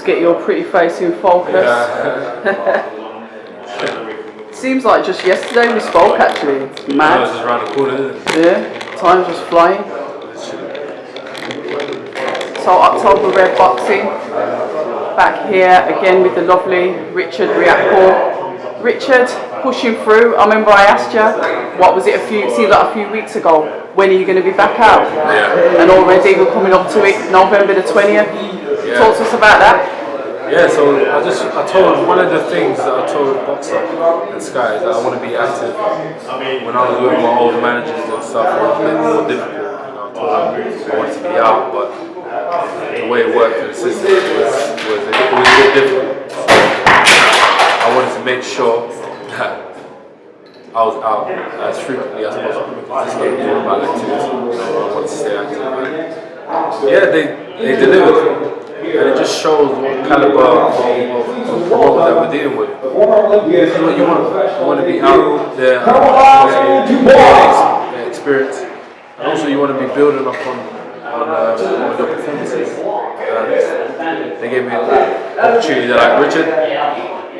get your pretty face in focus. Yeah. Seems like just yesterday we spoke actually. Mad. Just around the corner, isn't it? Yeah, time's just flying. So October Red Boxing, back here again with the lovely Richard Riakporhe. Richard, pushing through. I remember I asked you, what was it, seems like a few weeks ago, when are you going to be back out? Yeah. And already we're coming up to it, November the 20th. Yeah. Talk to us about that. Yeah, so I told, one of the things that I told Boxer and Sky is that I want to be active. When I was with my old managers and stuff, it was a bit more difficult. I told them I wanted to be out, but the way it worked in the system was a bit different. So I wanted to make sure that I was out as frequently as possible because this game is all about activity. I want to stay active. And yeah, they delivered. And it just shows what caliber of performance that we're dealing with. You want to be out there and experience, and also you want to be building up on your performances. They gave me an opportunity. They're like, Richard, we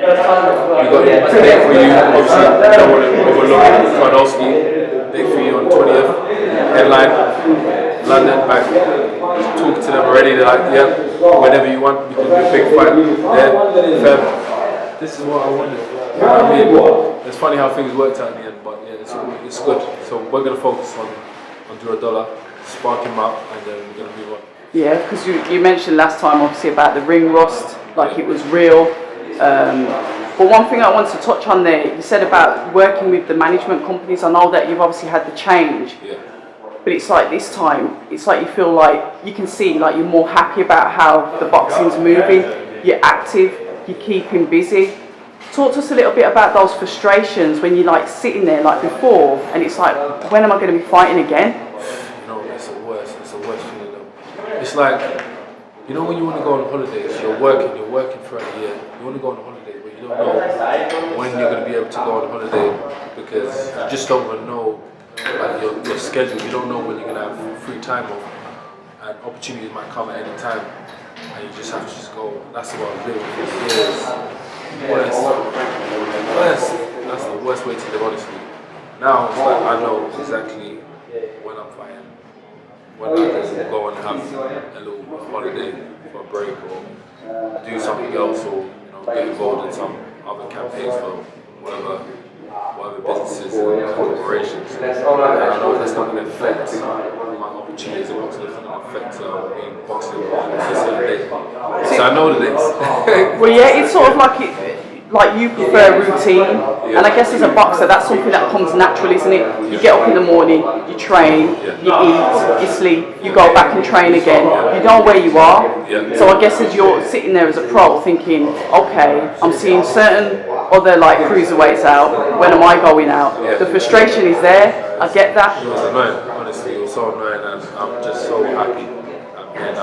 got a date for you. Obviously, I don't want to overlook Kardowski. Date for you on 20th. Headline, London, back. Talk to them already. They're like, yeah, whenever you want, we can do a big fight there. This is what I wanted. I mean, it's funny how things worked out in the end, but yeah, it's good. So we're going to focus on Dollar, spark him up, and then we're going to move on. Yeah, because you mentioned last time obviously about the ring rust, like it was real. But one thing I wanted to touch on there, you said about working with the management companies. I know that you've obviously had the change. Yeah. But it's like this time, it's like you feel like you can see like you're more happy about how the boxing's moving, you're active, you're keeping busy. Talk to us a little bit about those frustrations when you're like sitting there like before and it's like, when am I going to be fighting again? You know, it's the worst feeling though. It's like, you know when you want to go on holidays, you're working for a year, you want to go on holiday, but you don't know when you're going to be able to go on holiday because you just don't know. Like your schedule, you don't know when you're going to have free time off, and opportunities might come at any time, and you just have to just go. That's what I was living for years. That's the worst way to live, honestly. Now it's like I know exactly when I'm fighting, when I can go and have a little holiday for a break or do something else, or get involved in some other campaigns for whatever businesses and corporations. And I know that's not going to affect my opportunities in boxing, it's not going to affect me in boxing So I know the days. Well, yeah, it's sort of like you prefer routine, and I guess as a boxer, that's something that comes naturally, isn't it? You get up in the morning, you train, you eat, you sleep, you go back and train again. You know where you are. So I guess as you're sitting there as a pro thinking, okay, I'm seeing certain other like cruiserweights out, when am I going out? The frustration is there, I get that. It was annoying, honestly, it was so annoying, and I'm just so happy. And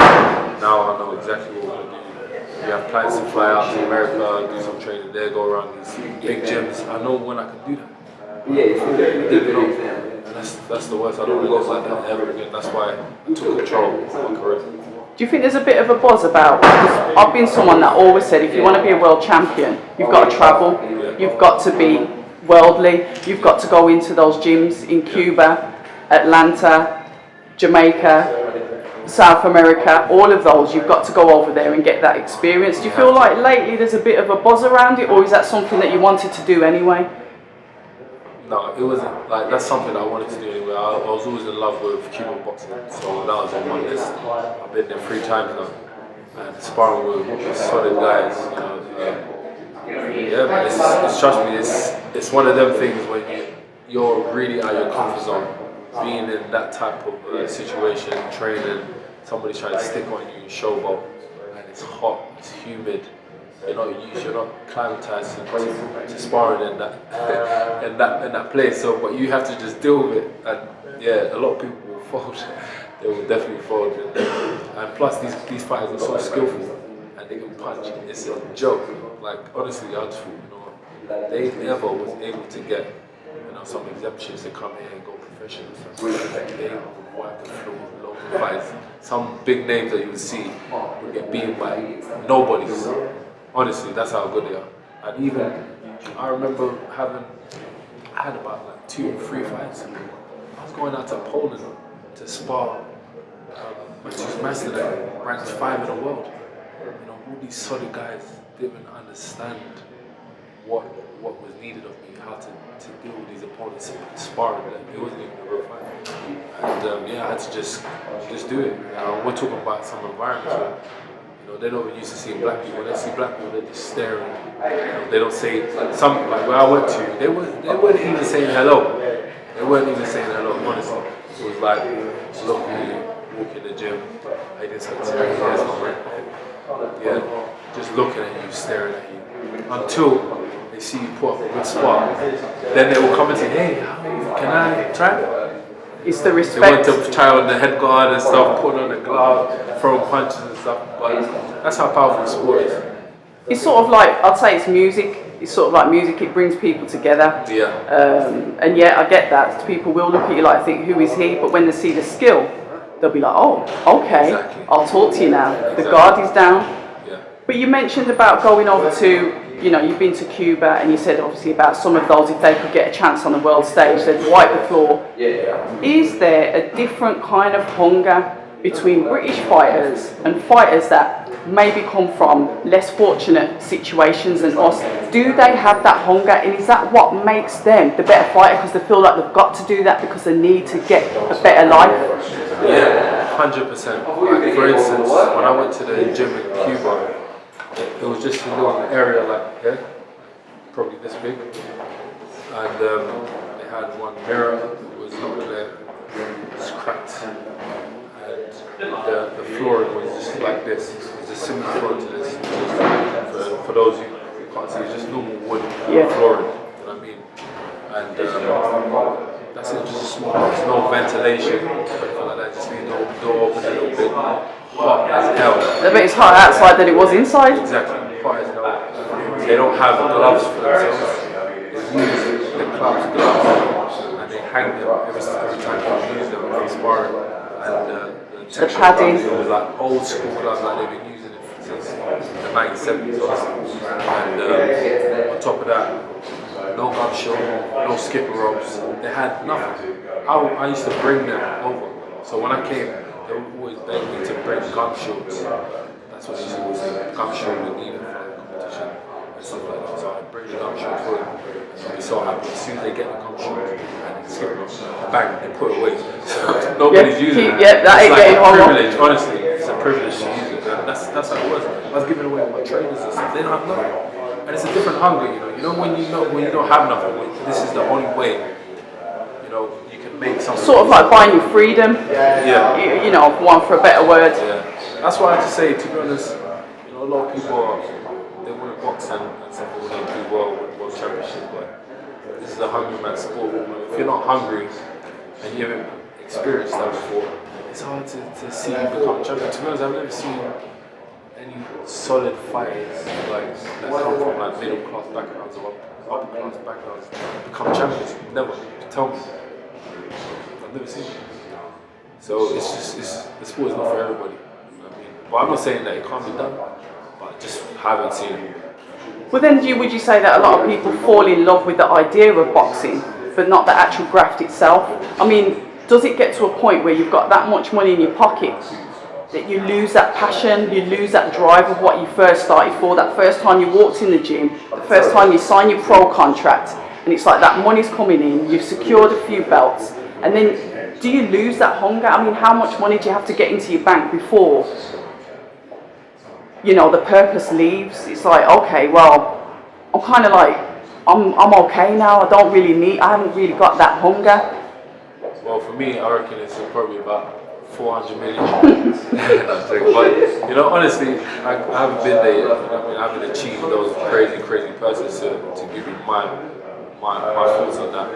now I know exactly what we're going to do. We have plans to fly out to America, do some training there, go around these big gyms. I know when I can do that. And that's the worst. I don't want to live like that ever again. That's why I took control of my career. Do you think there's a bit of a buzz about, because I've been someone that always said if you want to be a world champion, you've got to travel, you've got to be worldly, you've got to go into those gyms in Cuba, Atlanta, Jamaica, South America, all of those, you've got to go over there and get that experience. Do you feel like lately there's a bit of a buzz around it, or is that something that you wanted to do anyway? No, it wasn't. Like, that's something I wanted to do anyway. I was always in love with Cuban boxing, so that was on my list. I've been there 3 times now, and sparring with solid guys, yeah, but it's trust me, it's one of them things when you're really out of your comfort zone. Being in that type of situation, training, somebody's trying to stick on you, showboat, and it's hot, it's humid. You're not climatized to sparring in that place. So, but you have to just deal with it. And yeah, a lot of people will fold. They will definitely fold. And plus, these fighters are so skillful, and they can punch. It's a joke. Like honestly, I just thought, they never was able to get some exemptions to come here and go professionals, they would wipe the floor with loads of fights. Some big names that you would see would get beaten by nobodies. Honestly, that's how good they are. And even, I remember I had about like 2 or 3 fights. I was going out to Poland to spar Matthews Master that ranked 5 in the world. You know, all these solid guys didn't understand what was needed of me, how to deal with these opponents sparring. It wasn't even a real fight. And yeah, I had to just do it. We're talking about some environments where, you know, they're not even used to seeing black people. When they see black people, they're just staring. You know, they don't say, like where I went to, they weren't even saying hello. They weren't even saying hello, honestly. It was like, look at you, walk in the gym, I didn't say yeah, just looking at you, staring at you. Until they see you put up a good spot. Then they will come and say, hey, can I try? It's the respect. They want to try on the head guard and stuff, put on the glove, throw punches and stuff. But that's how powerful sport is. It's sort of like, I'd say it's music. It's sort of like music, it brings people together. Yeah. And yeah, I get that. People will look at you like, think, who is he? But when they see the skill, they'll be like, oh, okay, exactly. I'll talk to you now. Exactly. The guard is down. Yeah. But you mentioned about going over to, you know, you've been to Cuba, and you said obviously about some of those, if they could get a chance on the world stage, they'd wipe the floor. Yeah. Is there a different kind of hunger between British fighters and fighters that maybe come from less fortunate situations than us? Do they have that hunger, and is that what makes them the better fighter, because they feel like they've got to do that because they need to get a better life? Yeah, 100%. Like, for instance, when I went to the gym in Cuba, it was just a little area like here, probably this big, and they had one mirror that was not there, it was cracked, and the flooring was just like this. It was a similar floor to this. For those who can't see, it's just normal wood flooring. You know what I mean? And that's it. Just a small. There's no ventilation, anything like that. Just leave the door open a little bit. Hot as hell. I bet it's hot outside than it was inside. Exactly. Hot as hell. They don't have gloves for themselves. They use the club's gloves and they hang them every time they use them when they sparring. And the padding. It was like old school gloves, like they've been using it since the 1970s or something. And on top of that, no gum shield, no skipping ropes. They had nothing. I used to bring them over. So when I came, they would always beg me to bring gum shields. That's what they used to always say. Gum shield we needed for the competition and stuff like that. So I'd bring the gum shield for them. I'd be so happy. As soon as they get the gum shield and the skipping ropes, bang, they put it away. So nobody's using it. Yeah, that ain't getting a privilege, honestly. It's a privilege to use it. That's how it was. I was giving away my trainers and stuff. They don't have nothing. And it's a different hunger, you know. You know when you don't have nothing, this is the only way, you know, you can make something. Sort of like buying your freedom. Yeah. You know, one for a better word. Yeah. That's why I have to say, to be honest, you know, a lot of people they want to box and some people want to do well with world championships, but this is a hungry man's sport. If you're not hungry and you haven't experienced that before, it's hard to see you become champion. To be honest, I've never seen any solid fighters like that come from like middle class backgrounds or upper class backgrounds become champions. Never. Tell me. I've never seen it. So it's just the sport is not for everybody. You know what I mean? But I'm not saying that it can't be done, but I just haven't seen it. Well then, would you say that a lot of people fall in love with the idea of boxing, but not the actual graft itself? I mean, does it get to a point where you've got that much money in your pocket that you lose that passion, you lose that drive of what you first started for, that first time you walked in the gym, the first time you signed your pro contract, and it's like that money's coming in, you've secured a few belts, and then do you lose that hunger? I mean, how much money do you have to get into your bank before, you know, the purpose leaves? It's like, okay, well, I'm kind of like, I'm okay now, I haven't really got that hunger. Well, for me, I reckon it's probably about 400 million. But you know, honestly, I haven't been there yet. I mean, I haven't achieved those crazy purses to give you my thoughts on that.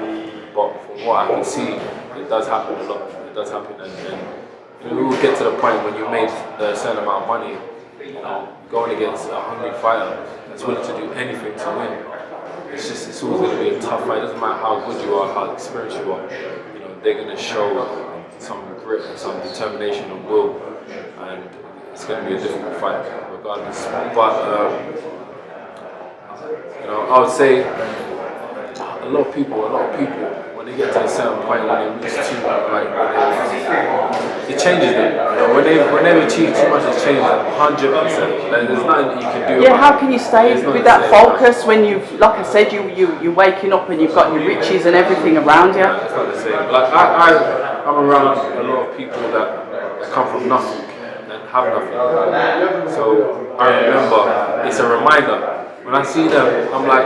But from what I can see, it does happen a lot. It does happen, and we will get to the point when you made a certain amount of money, you know, going against a hungry fighter that's willing to do anything to win. It's always going to be a tough fight. It doesn't matter how good you are, how experienced you are. they're going to show some grit and some determination and will, and it's going to be a difficult fight regardless. But you know, I would say a lot of people, when they get to a certain point, when they reach too, like, it changes them. You know, when they achieve too much, it changes them 100%. Like, there's nothing that you can do. Yeah, how can you stay with that focus when you've, like I said, you're waking up and you've got your riches and everything around you? Yeah, it's not the same. Like I'm around a lot of people that come from nothing and have nothing. So I remember, it's a reminder. When I see them, I'm like,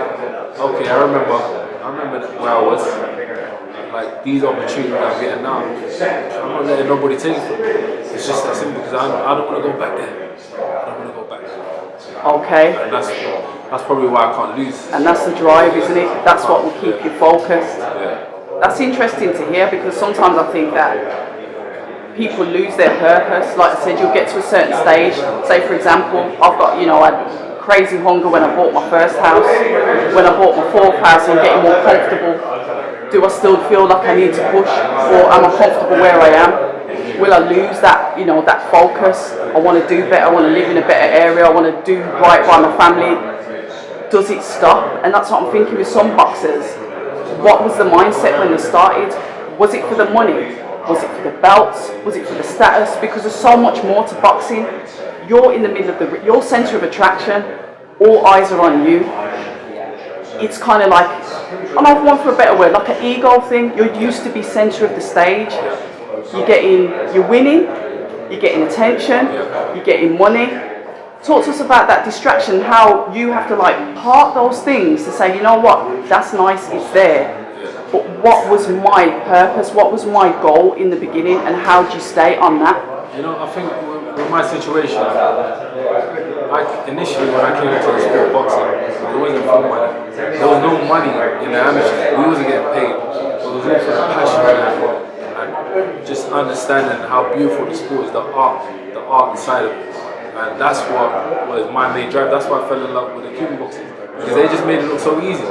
okay, I remember where I was. Like, these opportunities I'm getting now, I'm not letting nobody take it from me. It's just that simple, because I don't want to go back there. I don't want to go back there. Okay. And that's probably why I can't lose. And that's the drive, isn't it? That's what will keep you focused. Yeah. That's interesting to hear, because sometimes I think that people lose their purpose. Like I said, you'll get to a certain stage. Say, for example, I've got, I had crazy hunger when I bought my first house. When I bought my fourth house, I'm getting more comfortable. Do I still feel like I need to push, or am I comfortable where I am? Will I lose that, that focus? I want to do better. I want to live in a better area. I want to do right by my family. Does it stop? And that's what I'm thinking with some boxers. What was the mindset when they started? Was it for the money? Was it for the belts? Was it for the status? Because there's so much more to boxing. You're in the middle of your centre of attraction. All eyes are on you. It's kind of like, I might want for a better word, like an ego thing. You're used to be centre of the stage. You're winning. You're getting attention. You're getting money. Talk to us about that distraction, how you have to part those things to say, you know what, that's nice, it's there. But what was my purpose? What was my goal in the beginning, and how did you stay on that? I think with my situation, initially when I came into the sport of boxing, there wasn't for money. There was no money in the amateur. We wasn't getting paid. It was all for the passion and just understanding how beautiful the sport is, the art side of it. And that's what was my main drive. That's why I fell in love with the Cuban boxing, because they just made it look so easy.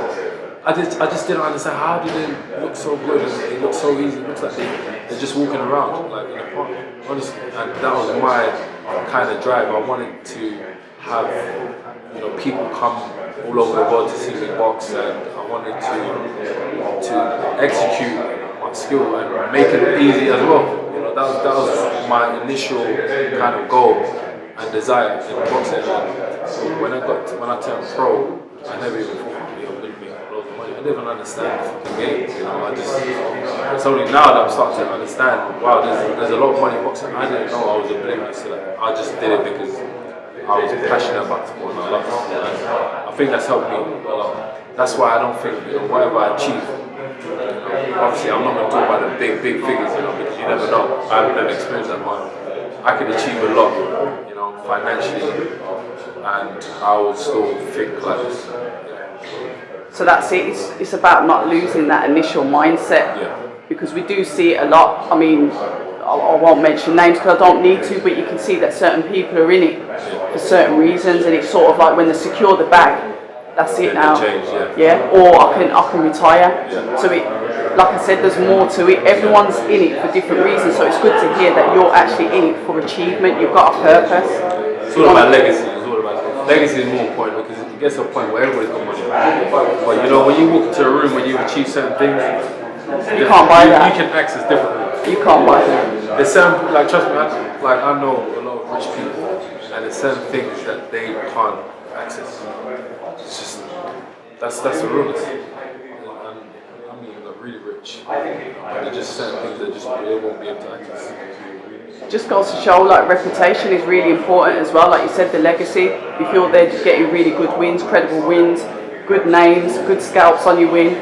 I just didn't understand, how did they look so good and they look so easy. It looks like they're just walking around like in a park, honestly. And that was my kind of drive. I wanted to have people come all over the world to see me box, and I wanted to execute my skill and make it easy as well. That was my initial kind of goal and desire in boxing. So when I turned pro, I never even thought I'm going to make loads of money. I didn't even understand the game. It's only now that I'm starting to understand. Wow, there's a lot of money in boxing. I didn't know. I was oblivious to that. I just did it because I was passionate about the sport and I loved it. And I think that's helped me a lot. That's why I don't think whatever I achieve. Obviously, I'm not going to talk about the big figures, because you never know. I haven't never experienced that much. I could achieve a lot, financially, and I would still think like this. So that's it. It's about not losing that initial mindset. Yeah. Because we do see it a lot. I mean, I won't mention names because I don't need to, but you can see that certain people are in it for certain reasons, and it's sort of like when they secure the bag, that's it now. Yeah. Or I can retire. Yeah. So it, like I said, there's more to it. Everyone's in it for different reasons, so it's good to hear that you're actually in it for achievement. You've got a purpose. It's all about legacy. Legacy is more important, because it gets to a point where everybody's got money. But when you walk into a room when you achieve certain things, you can't buy that. You can access differently. You can't buy that. There's certain, trust me, I know a lot of rich people, and there's certain things that they can't access. It's just that's the realness. I mean, really rich. There's just certain things that they won't be able to access. Just goes to show, reputation is really important as well. Like you said, the legacy. If you're there just getting really good wins, credible wins, good names, good scalps on your win,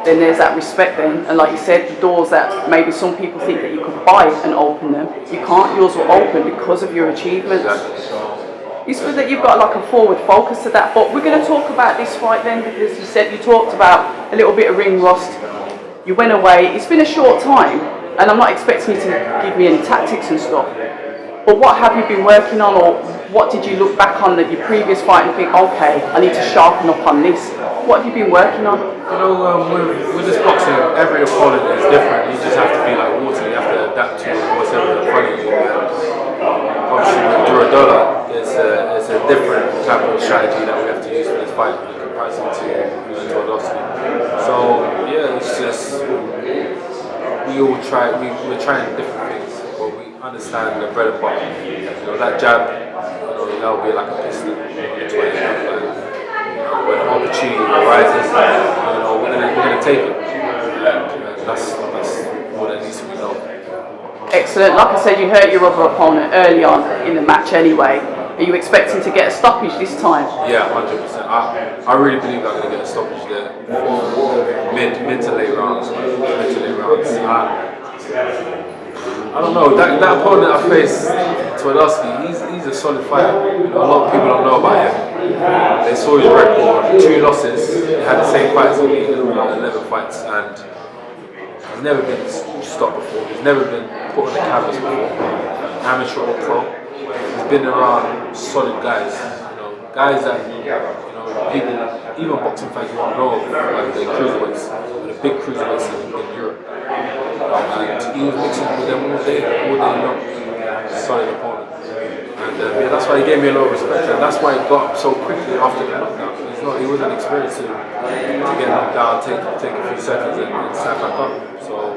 then there's that respect then. And like you said, the doors that maybe some people think that you could buy and open them, you can't. Yours will open because of your achievements. Exactly. It's good that you've got a forward focus to that. But we're going to talk about this fight then, because you said you talked about a little bit of ring rust. You went away. It's been a short time. And I'm not expecting you to give me any tactics and stuff. But what have you been working on, or what did you look back on at your previous fight and think, okay, I need to sharpen up on this? What have you been working on? You know, with this boxing, every opponent is different. You just have to be like water. You have to adapt to whatever in front of you. Obviously, with Duradora, it's a different type of strategy that we have to use for this fight in comparison to Twardowski. So yeah, it's just we're trying different things, but we understand the bread and butter. You know, that jab, that'll be like a pistol. When an opportunity arises, we're gonna take it. That's what that needs to be known. Excellent. Like I said, you hurt your other opponent early on in the match anyway. Are you expecting to get a stoppage this time? Yeah, 100%. I really believe I'm going to get a stoppage there. Mid to late rounds. I don't know. That opponent I faced, Twardowski, he's a solid fighter. You know, a lot of people don't know about him. They saw his record, 2 losses. He had the same fights with me, 11 fights, and he's never been stopped before. He's never been put on the canvas before, amateur or pro. He's been around solid guys, guys that people, even boxing fans won't know of, like the cruiserweights, the big cruiserweights in Europe. And he was mixing with them all day long. Solid opponent. And that's why he gave me a lot of respect, and that's why he got up so quickly after the knockdown. He wasn't experienced to get knocked down, take a few seconds and stand back up. So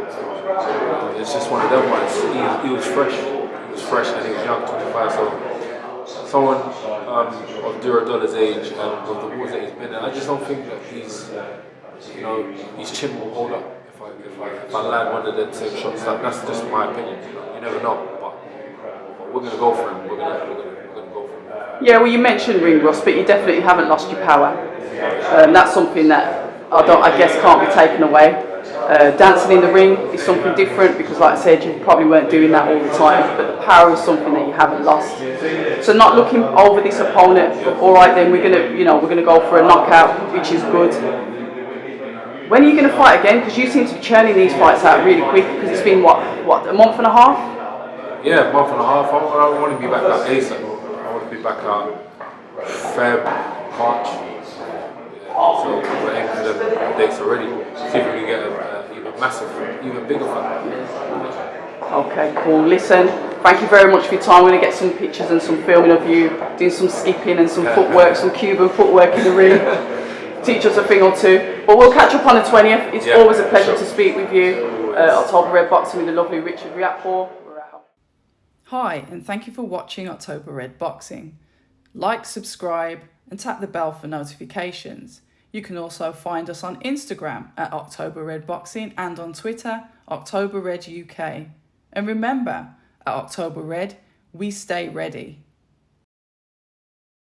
it's just one of them ones. He was fresh. He was fresh and he was young, 25. So someone of Duradola's age and of the wars that he's been in, I just don't think that his chin will hold up if I land one of them same shots. That's just my opinion. You never know, but we're gonna go for him. We're gonna go for him. Yeah, well, you mentioned ring rust, but you definitely haven't lost your power. That's something that I guess can't be taken away. Dancing in the ring is something different because, like I said, you probably weren't doing that all the time. But the power is something that you haven't lost. So, not looking over this opponent. All right, then we're gonna go for a knockout, which is good. When are you going to fight again? Because you seem to be churning these fights out really quick. Because it's been what, a month and a half? Yeah, a month and a half. I want to be back out ASAP. I want to be back out Feb, March. So we're aiming for the dates already. See if we can get an even bigger fight. Okay, cool. Listen, thank you very much for your time. We're going to get some pictures and some filming of you doing some skipping and some footwork, some Cuban footwork in the ring. Teach us a thing or two. But we'll catch up on the 20th. It's always a pleasure to speak with you. October Red Boxing with the lovely Richard Riakporhe. We're out. Hi, and thank you for watching October Red Boxing. Like, subscribe, and tap the bell for notifications. You can also find us on Instagram at October Red Boxing and on Twitter, October Red UK. And remember, at October Red, we stay ready.